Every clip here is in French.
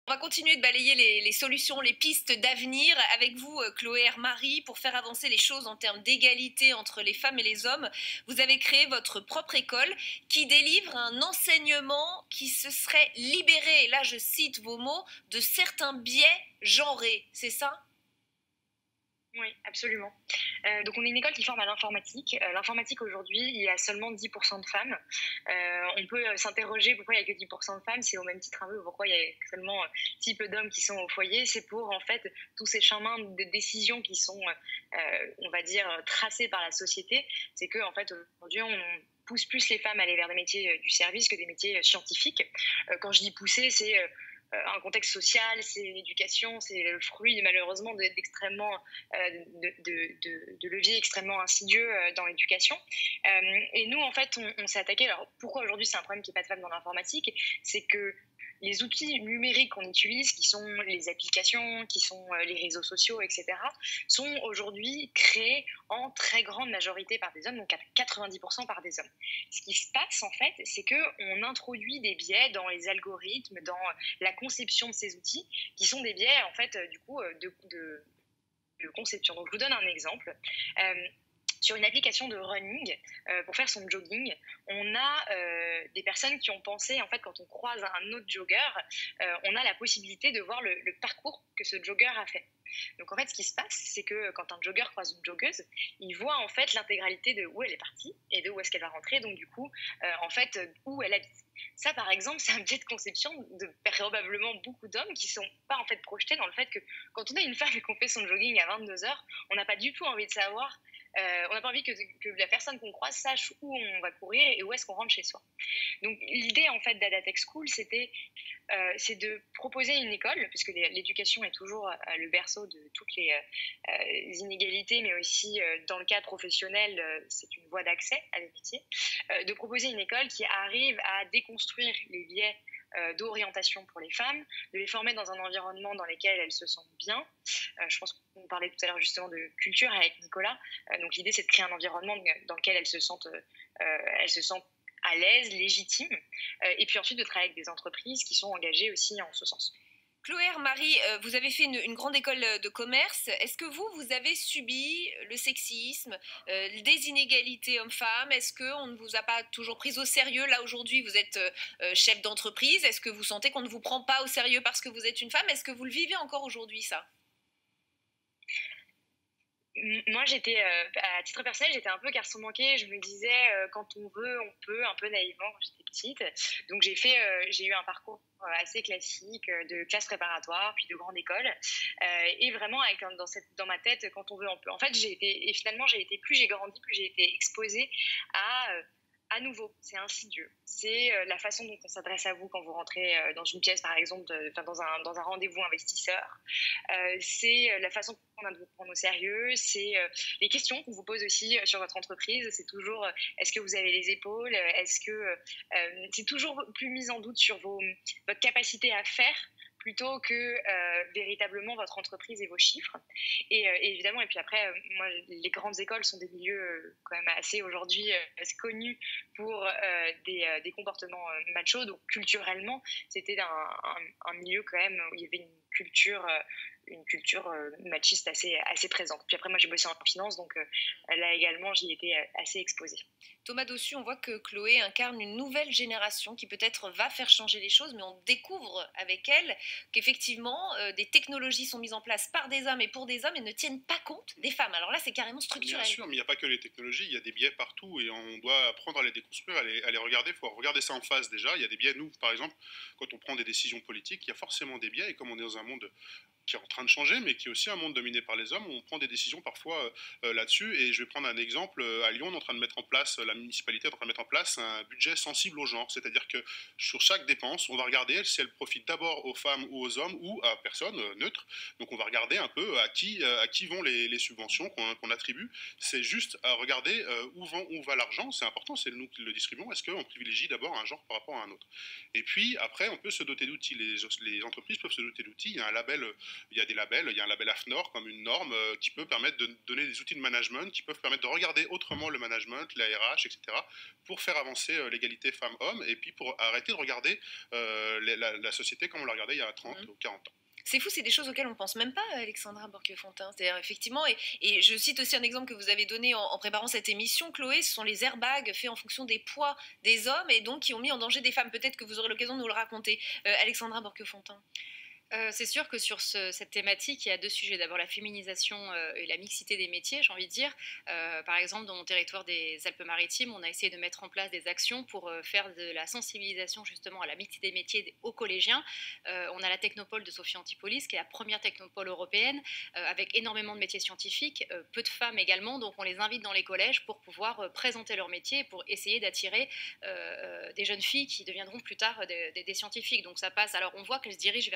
On va continuer de balayer les solutions, les pistes d'avenir avec vous, Chloé Hermary, pour faire avancer les choses en termes d'égalité entre les femmes et les hommes. Vous avez créé votre propre école qui délivre un enseignement qui se serait libéré, et là je cite vos mots, de certains biais genrés. C'est ça? Oui, absolument. Donc on est une école qui forme à l'informatique. L'informatique aujourd'hui, il y a seulement 10% de femmes. On peut s'interroger pourquoi il n'y a que 10% de femmes. C'est au même titre un peu pourquoi il y a seulement si peu d'hommes qui sont au foyer. C'est pour en fait tous ces chemins de décision qui sont, on va dire, tracés par la société. C'est que en fait aujourd'hui on pousse plus les femmes à aller vers des métiers du service que des métiers scientifiques. Quand je dis pousser, c'est un contexte social, c'est l'éducation, c'est le fruit malheureusement d'extrêmement de leviers extrêmement insidieux dans l'éducation. Et nous en fait on s'est attaqué. Alors pourquoi aujourd'hui c'est un problème qu'il n'y ait pas de femmes dans l'informatique, c'est que les outils numériques qu'on utilise, qui sont les applications, qui sont les réseaux sociaux, etc., sont aujourd'hui créés en très grande majorité par des hommes, donc à 90% par des hommes. Ce qui se passe, en fait, c'est qu'on introduit des biais dans les algorithmes, dans la conception de ces outils, qui sont des biais, en fait, du coup, de conception. Donc, je vous donne un exemple. Sur une application de running, pour faire son jogging, on a des personnes qui ont pensé, en fait, quand on croise un autre jogger, on a la possibilité de voir le parcours que ce jogger a fait. Donc en fait, ce qui se passe, c'est que quand un jogger croise une joggeuse, il voit en fait l'intégralité de où elle est partie et de où est-ce qu'elle va rentrer, donc du coup, en fait, où elle habite. Ça, par exemple, c'est un biais de conception de probablement beaucoup d'hommes qui ne sont pas en fait projetés dans le fait que quand on est une femme et qu'on fait son jogging à 22h, on n'a pas du tout envie de savoir, on n'a pas envie que la personne qu'on croise sache où on va courir et où est-ce qu'on rentre chez soi. Donc l'idée en fait d'Adatech School, c'est de proposer une école, puisque l'éducation est toujours le berceau de toutes les inégalités, mais aussi dans le cadre professionnel, c'est une voie d'accès à des métiers, de proposer une école qui arrive à déconstruire les biais d'orientation pour les femmes, de les former dans un environnement dans lequel elles se sentent bien. Je pense qu'on parlait tout à l'heure justement de culture avec Nicolas. Donc l'idée, c'est de créer un environnement dans lequel elles se sentent à l'aise, légitimes, et puis ensuite de travailler avec des entreprises qui sont engagées aussi en ce sens. Chloé Hermary, vous avez fait une grande école de commerce. Est-ce que vous avez subi le sexisme, des inégalités hommes-femmes? Est-ce qu'on ne vous a pas toujours pris au sérieux? Là, aujourd'hui, vous êtes chef d'entreprise. Est-ce que vous sentez qu'on ne vous prend pas au sérieux parce que vous êtes une femme? Est-ce que vous le vivez encore aujourd'hui, ça? Moi, à titre personnel, j'étais un peu garçon manqué. Je me disais, quand on veut, on peut, un peu naïvement quand j'étais petite. Donc, j'ai eu un parcours assez classique de classe préparatoire, puis de grande école. Et vraiment, dans ma tête, quand on veut, on peut. En fait, plus j'ai grandi, plus j'ai été exposée à nouveau, c'est insidieux. C'est la façon dont on s'adresse à vous quand vous rentrez dans une pièce, par exemple, dans un rendez-vous investisseur. C'est la façon qu'on a de vous prendre au sérieux. C'est les questions qu'on vous pose aussi sur votre entreprise. C'est toujours est-ce que vous avez les épaules? Est-ce que c'est toujours plus mis en doute sur votre capacité à faire plutôt que véritablement votre entreprise et vos chiffres. Et évidemment, et puis après, moi, les grandes écoles sont des milieux quand même assez aujourd'hui connus pour des comportements machos. Donc culturellement, c'était un milieu quand même où il y avait une culture machiste assez présente. Puis après, moi, j'ai bossé en finance, donc là également, j'y étais assez exposée. Thomas Dossus, on voit que Chloé incarne une nouvelle génération qui peut-être va faire changer les choses, mais on découvre avec elle qu'effectivement, des technologies sont mises en place par des hommes et pour des hommes et ne tiennent pas compte des femmes. Alors là, c'est carrément structurel. Bien sûr, mais il n'y a pas que les technologies, il y a des biais partout et on doit apprendre à les déconstruire, à les regarder. Il faut regarder ça en face déjà. Il y a des biais, nous, par exemple, quand on prend des décisions politiques, il y a forcément des biais et comme on est dans un monde qui est en train de changer, mais qui est aussi un monde dominé par les hommes, où on prend des décisions parfois là-dessus. Et je vais prendre un exemple. À Lyon, on est en train de mettre en place, la municipalité est en train de mettre en place un budget sensible au genre. C'est-à-dire que sur chaque dépense, on va regarder si elle profite d'abord aux femmes ou aux hommes ou à personne neutre. Donc on va regarder un peu à qui vont les subventions qu'on attribue. C'est juste à regarder où va l'argent. C'est important, c'est nous qui le distribuons. Est-ce qu'on privilégie d'abord un genre par rapport à un autre? Et puis après, on peut se doter d'outils. Les entreprises peuvent se doter d'outils. Il y a un label il y a des labels, il y a un label AFNOR comme une norme qui peut permettre de donner des outils de management, qui peuvent permettre de regarder autrement le management, la RH, etc., pour faire avancer l'égalité femmes-hommes, et puis pour arrêter de regarder la société comme on la regardait il y a 30 ou 40 ans. C'est fou, c'est des choses auxquelles on ne pense même pas, Alexandra Borchio-Fontimp. C'est-à-dire, effectivement, et je cite aussi un exemple que vous avez donné en préparant cette émission, Chloé, ce sont les airbags faits en fonction des poids des hommes et donc qui ont mis en danger des femmes. Peut-être que vous aurez l'occasion de nous le raconter. Alexandra Borchio-Fontimp. C'est sûr que sur cette thématique, il y a deux sujets. D'abord la féminisation et la mixité des métiers, j'ai envie de dire. Par exemple, dans mon territoire des Alpes-Maritimes, on a essayé de mettre en place des actions pour faire de la sensibilisation justement à la mixité des métiers aux collégiens. On a la technopole de Sophia Antipolis, qui est la première technopole européenne, avec énormément de métiers scientifiques, peu de femmes également. Donc on les invite dans les collèges pour pouvoir présenter leur métier, pour essayer d'attirer des jeunes filles qui deviendront plus tard des scientifiques. Donc ça passe. Alors on voit qu'elles se dirigent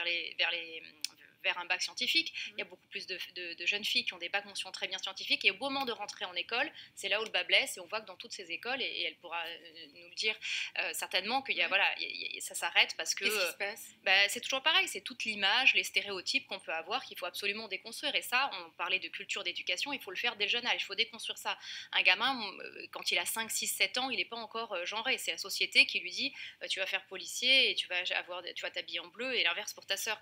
vers un bac scientifique. Il y a beaucoup plus de jeunes filles qui ont des bacs mentions très bien scientifiques, et au moment de rentrer en école, c'est là où le bas blesse, et on voit que dans toutes ces écoles, et elle pourra nous le dire certainement, qu'il y a, voilà, ça s'arrête parce que Qu'est-ce qui se passe? c'est toujours pareil, c'est toute l'image, les stéréotypes qu'on peut avoir qu'il faut absolument déconstruire, et ça, on parlait de culture d'éducation, il faut le faire dès le jeune âge, il faut déconstruire ça. Un gamin, quand il a 5, 6, 7 ans, il n'est pas encore genré, c'est la société qui lui dit tu vas faire policier et tu vas t'habiller en bleu, et l'inverse pour ta sœur.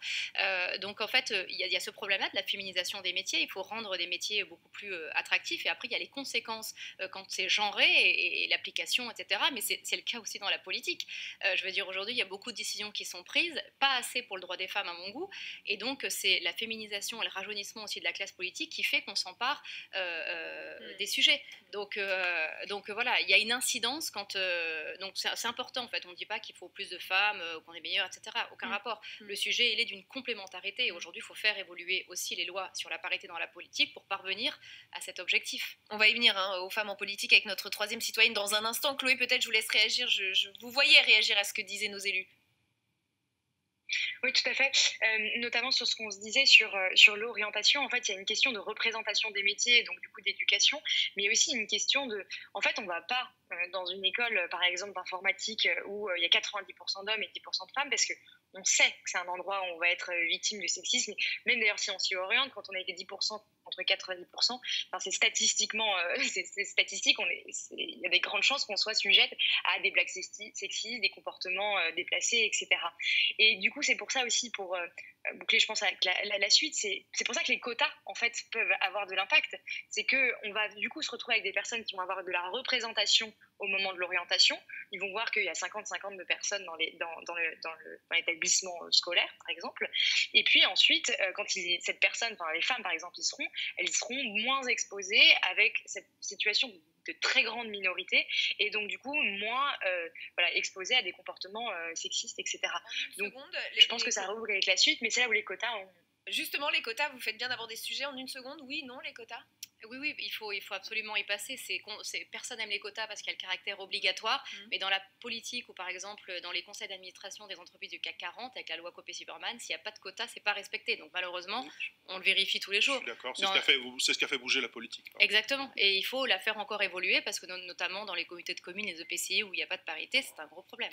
Donc en fait, il y a ce problème-là de la féminisation des métiers. Il faut rendre des métiers beaucoup plus attractifs. Et après, il y a les conséquences quand c'est genré et l'application, etc. Mais c'est le cas aussi dans la politique. Je veux dire, aujourd'hui, il y a beaucoup de décisions qui sont prises, pas assez pour le droit des femmes à mon goût. Et donc, c'est la féminisation et le rajeunissement aussi de la classe politique qui fait qu'on s'empare des sujets. Donc voilà, il y a une incidence quand... donc c'est important, en fait. On ne dit pas qu'il faut plus de femmes, qu'on est meilleur, etc. Aucun rapport. Le sujet, il est d'une complémentarité. Et aujourd'hui, il faut faire évoluer aussi les lois sur la parité dans la politique pour parvenir à cet objectif. On va y venir aux femmes en politique avec notre troisième citoyenne dans un instant. Chloé, peut-être je vous laisse réagir. Je vous voyais réagir à ce que disaient nos élus. Oui, tout à fait. Notamment sur ce qu'on se disait sur l'orientation. En fait, il y a une question de représentation des métiers, donc du coup d'éducation, mais il y a aussi une question de... En fait, on ne va pas dans une école, par exemple, d'informatique où il y a 90% d'hommes et 10% de femmes, parce que on sait que c'est un endroit où on va être victime de sexisme. Même d'ailleurs, si on s'y oriente, quand on est 10% contre 90%, enfin, c'est statistiquement, c'est statistique, il y a des grandes chances qu'on soit sujette à des blagues sexistes, des comportements déplacés, etc. Et du coup, c'est pour ça aussi, pour boucler, je pense, avec la suite, c'est pour ça que les quotas, en fait, peuvent avoir de l'impact. C'est qu'on va du coup se retrouver avec des personnes qui vont avoir de la représentation au moment de l'orientation. Ils vont voir qu'il y a 50-50 de personnes dans l'établissement scolaire, par exemple. Et puis ensuite, quand cette personne, enfin les femmes par exemple, elles seront moins exposées avec cette situation de très grande minorité, et donc du coup moins exposées à des comportements sexistes, etc. Donc je pense que ça reboucle avec la suite, mais c'est là où les quotas ont... Justement, les quotas, vous faites bien d'avoir des sujets en une seconde. Oui, non, les quotas? Oui, il faut absolument y passer. Personne n'aime les quotas parce qu'il y a le caractère obligatoire, mais dans la politique ou par exemple dans les conseils d'administration des entreprises du CAC 40, avec la loi Copé-Zimmermann, s'il n'y a pas de quotas, c'est pas respecté. Donc malheureusement, on le vérifie tous les jours. D'accord, c'est ce qui a fait bouger la politique. Exactement, et il faut la faire encore évoluer parce que notamment dans les comités de communes et de PCI où il n'y a pas de parité, c'est un gros problème.